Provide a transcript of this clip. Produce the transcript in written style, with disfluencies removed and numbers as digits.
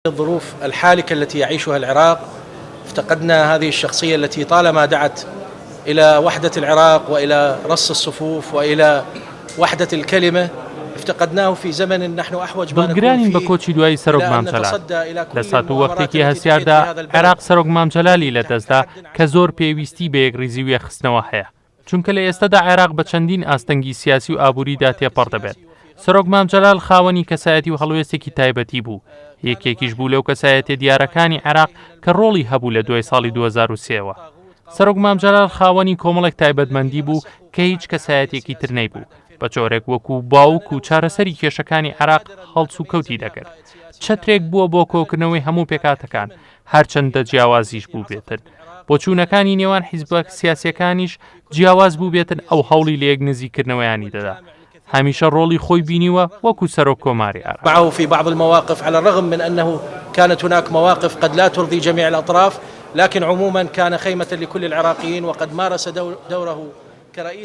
الظروف الحالكة التي يعيشها العراق افتقدنا هذه الشخصية التي طالما دعت إلى وحدة العراق وإلى رص الصفوف وإلى وحدة الكلمة. افتقدناه في زمن نحن أحوج ما نكون فيه إلى أن نتصدى إلى كل المؤامرات التي تجري في هذا البلد. عراق سەرۆک مامجەلالی لەدەستدا کە زۆر پێویستی بە یەکریزی و یەخستنەوە هەیە، چونکە لە ئێستادا عێراق بە چەندین ئاستەنگی سیاسی و ئابووریدا تێپەڕ دەبێت. سەرۆک مامجەلال خاوەنی کەسایەتی و هەڵوێستێکی تایبەتی بوو، یەکێکیش بوو لەو کەسایەتیە دیارەکانی عێراق کە ڕۆڵی هەبوو لە دوای ساڵی 2003ەوە. سەرۆک مامجەلال خاوەنی کۆمەڵێک تایبەتمەندی بوو کە هیچ کەسایەتێکی تر نەیبوو، بە جۆرێک وەکو باوک و چارەسەری کێشەکانی عێراق هەڵس و کەوتی دەکرد. چەترێک بووە بۆ کۆکردنەوەی هەموو پێکاتەکان، هەرچەندە جیاوازیش بوو بێتن. بۆچوونەکانی نێوان حیزبە سیاسیەکانیش جیاواز بوو بێتن، ئەو هەوڵی لە یەک نزیکردنەوەیانی دەدا. هەمیشە ڕۆڵی خۆی بینیوە وەکو سەرۆک کۆماری عێراق. معه في بعض المواقف على الرغم من أنه كانت هناك مواقف قد لا ترضي جميع الأطراف، لكن عموما كان خيمة لكل العراقيين، وقد مارس دوره كرئيس